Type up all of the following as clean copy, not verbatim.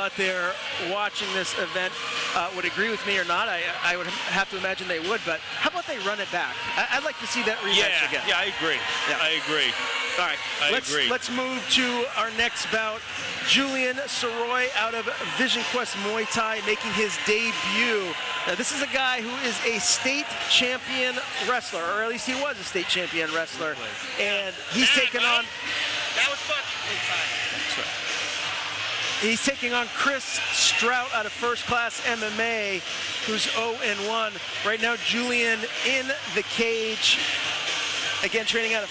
out there watching this event would agree with me or not. I would have to imagine they would, but how about they run it back? I'd like to see that rematch again. Yeah, I agree. Yeah. I agree. All right, let's move to our next bout. Julian Sirois out of Vision Quest Muay Thai making his debut. Now, this is a guy who is a state champion wrestler, or at least he was a state champion wrestler, and he's taking on... That was fun. He's taking on Chris Strout out of First Class MMA, who's 0-1. Right now, Julian in the cage. Again, training out of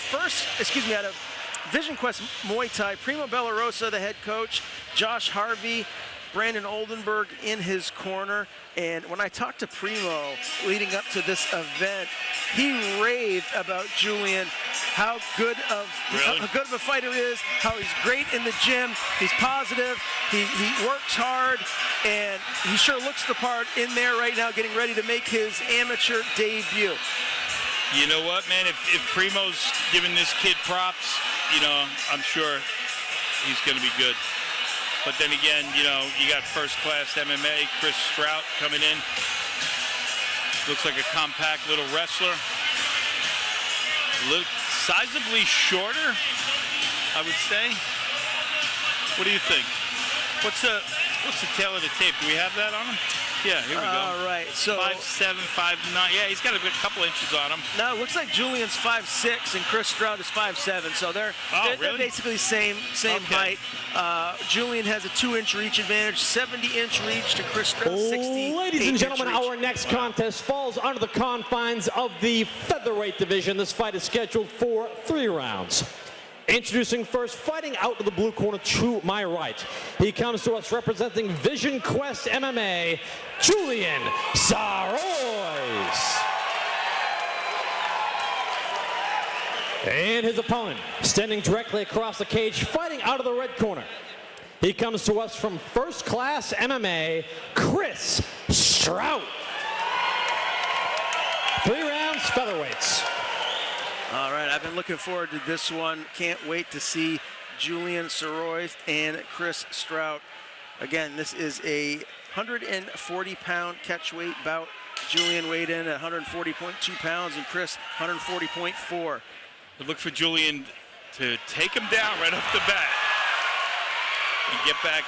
Vision Quest Muay Thai. Primo Bellarosa, the head coach. Josh Harvey, Brandon Oldenburg in his corner. And when I talked to Primo leading up to this event, he raved about Julian, how good of a fighter he is, how he's great in the gym, he's positive, he works hard, and he sure looks the part in there right now, getting ready to make his amateur debut. You know what, man? If Primo's giving this kid props, I'm sure he's going to be good. But then again, you got First Class MMA, Chris Strout coming in. Looks like a compact little wrestler. Sizably shorter, I would say. What do you think? What's the tail of the tape? Do we have that on him? Yeah, here we go. All right, so 5'7", 5'9". Yeah, he's got a couple inches on him. No, it looks like Julian's 5'6" and Chris Strout is 5'7", so they're basically same height. Julian has a 2-inch reach advantage, 70-inch reach to Chris Strout, 60. Ladies and gentlemen, our next contest falls under the confines of the featherweight division. This fight is scheduled for 3 rounds. Introducing first, fighting out of the blue corner to my right. He comes to us representing Vision Quest MMA, Julian Sirois. And his opponent, standing directly across the cage, fighting out of the red corner. He comes to us from First Class MMA, Chris Strout. 3 rounds, featherweights. All right, I've been looking forward to this one. Can't wait to see Julian Sirois and Chris Strout. Again, this is a 140-pound catchweight bout. Julian weighed in at 140.2 pounds and Chris 140.4. Look for Julian to take him down right off the bat and get back.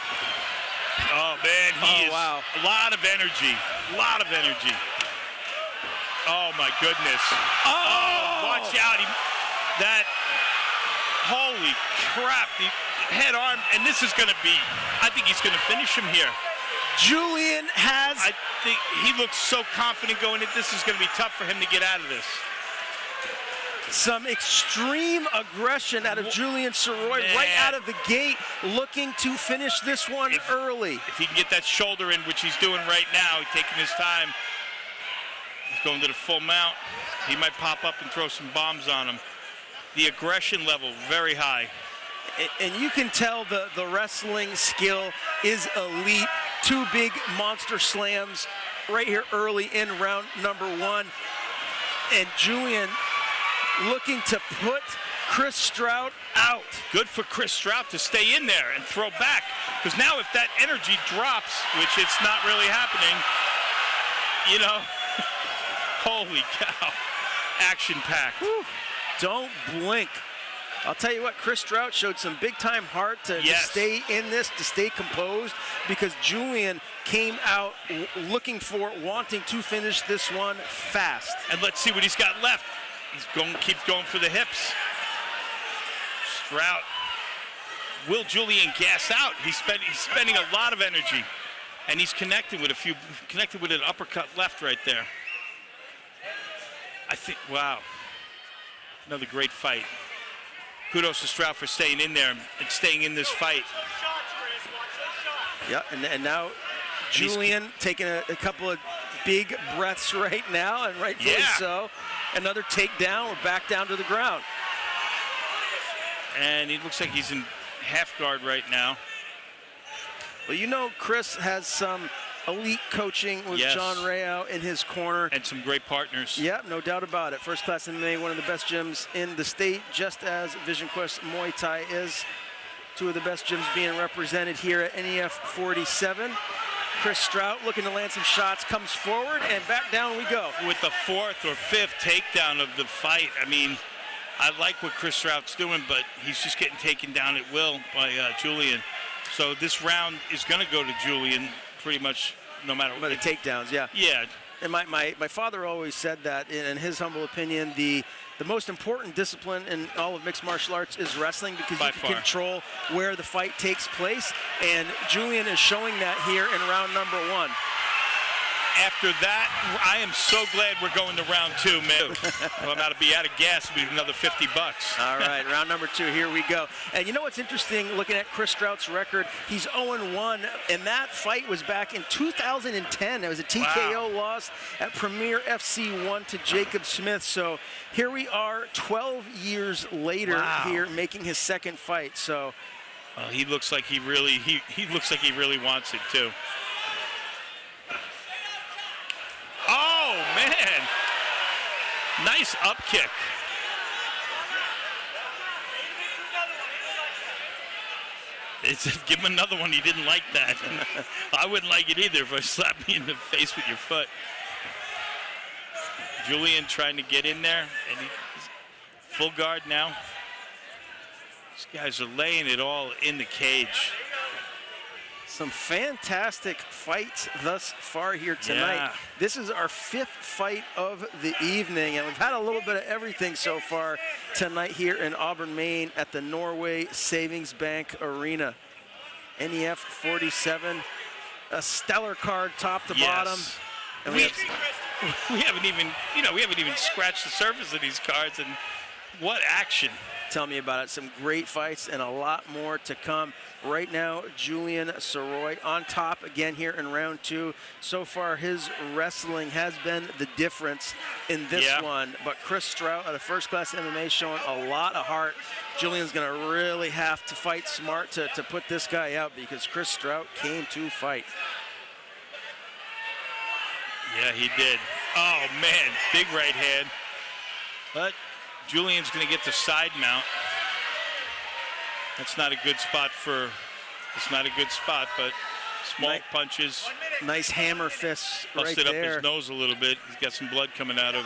Oh, man, he is wow. A lot of energy. Oh, my goodness. Oh, watch out. Holy crap. The head arm, and this is going to be, I think he's going to finish him here. Julian has... I think he looks so confident going in. This is going to be tough for him to get out of this. Some extreme aggression out of Julian Sirois right out of the gate, looking to finish this one early. If he can get that shoulder in, which he's doing right now, he's taking his time. He's going to the full mount. He might pop up and throw some bombs on him. The aggression level, very high. And you can tell the wrestling skill is elite. 2 big monster slams right here early in round number 1. And Julian looking to put Chris Strout out. Good for Chris Strout to stay in there and throw back. Because now if that energy drops, which it's not really happening, holy cow, action-packed. Don't blink. I'll tell you what, Chris Strout showed some big-time heart to stay in this, to stay composed, because Julian came out wanting to finish this one fast. And let's see what he's got left. Keeps going for the hips. Strout. Will Julian gas out? He's spending a lot of energy, and he's connected with an uppercut left right there. I think, wow, another great fight. Kudos to Strout for staying in there and staying in this fight. Yeah, and now Julian taking a couple of big breaths right now, and rightfully so. Another takedown, we're back down to the ground. And he looks like he's in half guard right now. Well, Chris has some elite coaching with John Rayau in his corner. And some great partners. Yeah, no doubt about it. First Class MMA, one of the best gyms in the state, just as Vision Quest Muay Thai is. two of the best gyms being represented here at NEF 47. Chris Strout looking to land some shots, comes forward, and back down we go. With the fourth or fifth takedown of the fight, I mean, I like what Chris Strout's doing, but he's just getting taken down at will by Julian. So this round is going to go to Julian pretty much no matter what. But the takedowns, yeah. Yeah. And my father always said that, in his humble opinion, the most important discipline in all of mixed martial arts is wrestling, because you can control where the fight takes place. And Julian is showing that here in round number 1. After that, I am so glad we're going to round 2, man. Well, I'm about to be out of gas with another $50. All right, round number 2, here we go. And you know what's interesting, looking at Chris Strout's record, he's 0-1, and that fight was back in 2010. It was a TKO loss at Premier FC 1 to Jacob Smith. So here we are 12 years later here making his second fight. So he looks like he really looks like he really wants it too. Oh, man. Nice up kick. Give him another one. He didn't like that. I wouldn't like it either if I slapped me in the face with your foot. Julian trying to get in there, and he's full guard now. These guys are laying it all in the cage. Some fantastic fights thus far here tonight. Yeah. This is our 5th fight of the evening, and we've had a little bit of everything so far tonight here in Auburn, Maine at the Norway Savings Bank Arena. NEF 47, a stellar card top to bottom. And we haven't even scratched the surface of these cards, and what action. Tell me about it. Some great fights and a lot more to come. Right now, Julian Sirois on top again here in round 2. So far, his wrestling has been the difference in this one. But Chris Strout out of First Class MMA showing a lot of heart. Julian's going to really have to fight smart to put this guy out, because Chris Strout came to fight. Yeah, he did. Oh, man, big right hand. But Julian's going to get the side mount. That's not a good spot but small punches. Nice hammer fists right Busted there. up his nose a little bit. He's got some blood coming out of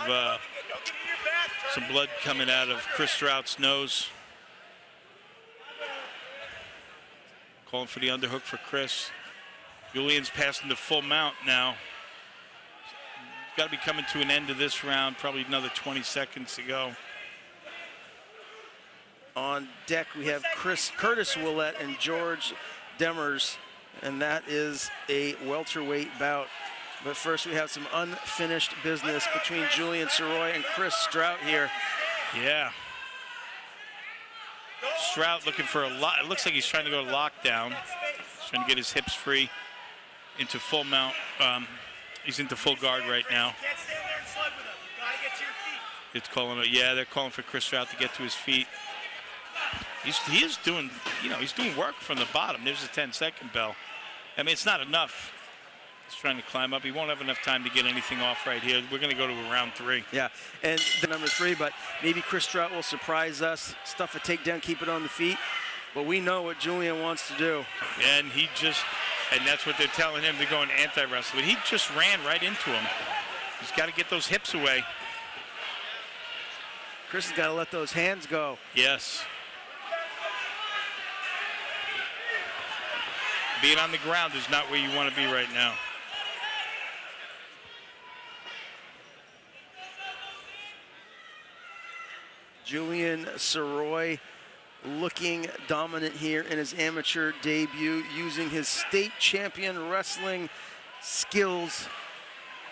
Chris Strout's nose. Calling for the underhook for Chris. Julian's passing the full mount now. Got to be coming to an end of this round. Probably another 20 seconds to go. On deck, we have Curtis Willett and George Demers, and that is a welterweight bout. But first, we have some unfinished business between Julian Sirois and Chris Strout here. Yeah. Strout looking for a lot. It looks like he's trying to go to lockdown. He's trying to get his hips free into full mount. He's into full guard right now. It's calling. Yeah, they're calling for Chris Strout to get to his feet. He is doing, he's doing work from the bottom. There's a 10-second bell. I mean, it's not enough. He's trying to climb up. He won't have enough time to get anything off right here. We're going to go to a round 3. Yeah, and the number 3, but maybe Chris Strout will surprise us, stuff a takedown, keep it on the feet. But we know what Julian wants to do. And that's what they're telling him. They're going anti-wrestle. But he just ran right into him. He's got to get those hips away. Chris has got to let those hands go. Yes. Being on the ground is not where you want to be right now. Julian Sirois looking dominant here in his amateur debut, using his state champion wrestling skills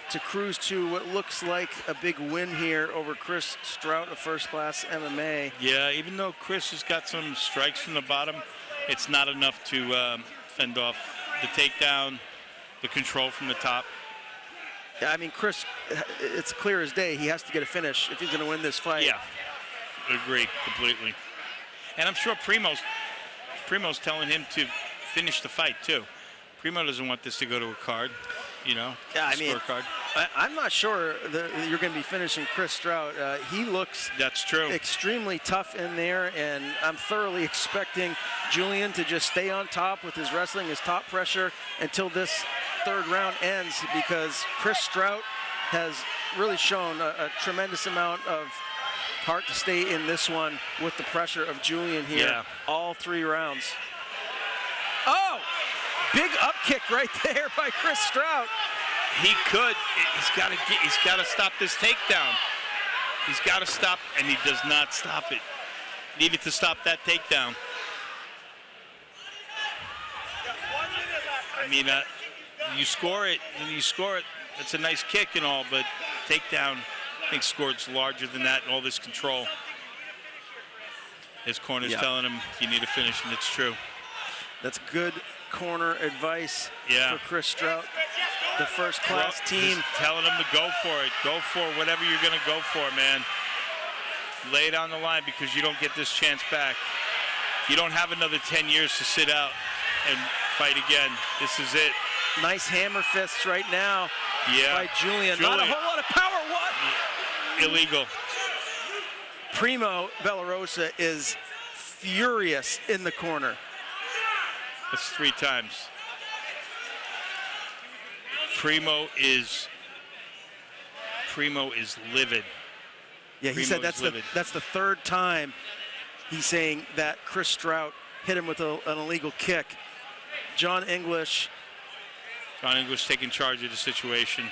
to cruise to what looks like a big win here over Chris Strout of First Class MMA. Yeah, even though Chris has got some strikes from the bottom, it's not enough to fend off the takedown, the control from the top. Yeah, I mean, Chris, it's clear as day. He has to get a finish if he's going to win this fight. Yeah, agree completely. And I'm sure Primo's telling him to finish the fight too. Primo doesn't want this to go to a card, Yeah, I mean, scorecard. I'm not sure that you're going to be finishing Chris Strout. He looks That's true. extremely tough in there, and I'm thoroughly expecting Julian to just stay on top with his wrestling, his top pressure until this third round ends, because Chris Strout has really shown a tremendous amount of heart to stay in this one with the pressure of Julian here all 3 rounds. Oh, big up kick right there by Chris Strout. He could. He's got to stop this takedown. He's got to stop, and he does not stop it. Needed to stop that takedown. I mean, you score it, and you score it. It's a nice kick and all, but takedown, I think, scored larger than that and all this control. His corner's telling him you need to finish, and it's true. That's good corner advice for Chris Strout, the first-class team. Just telling him to go for it. Go for whatever you're going to go for, man. Lay it on the line because you don't get this chance back. You don't have another 10 years to sit out and fight again. This is it. Nice hammer fists right now by Julian. Not a whole lot of power. What? Illegal. Primo Bellarosa is furious in the corner. That's 3 times. Primo is livid. Yeah, he said that's the 3rd time he's saying that Chris Strout hit him with an illegal kick. John English taking charge of the situation.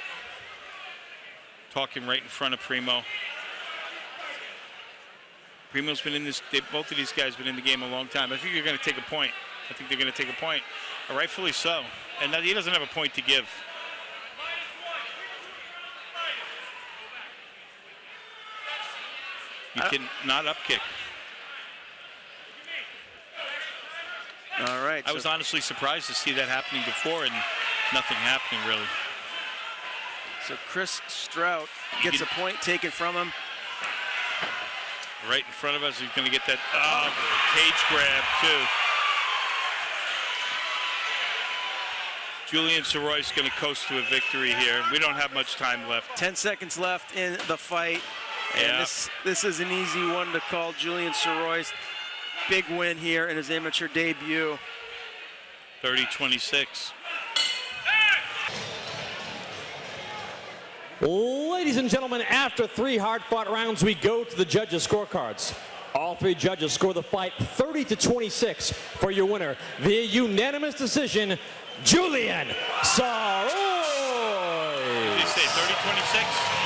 Talking right in front of Primo. Primo's been in this, both of these guys have been in the game a long time. I think you're going to take a point. I think they're going to take a point, rightfully so. And he doesn't have a point to give. You can not up kick. All right. I was honestly surprised to see that happening before and nothing happening really. So Chris Strout gets a point taken from him. Right in front of us, he's going to get that cage grab too. Julian Sirois is going to coast to a victory here. We don't have much time left. 10 seconds left in the fight. And this is an easy one to call. Julian Sirois, big win here in his amateur debut. 30-26. Ladies and gentlemen, after 3 hard-fought rounds, we go to the judges' scorecards. All 3 judges score the fight 30-26 for your winner via unanimous decision, Julian Sirois. Did you say 30-26?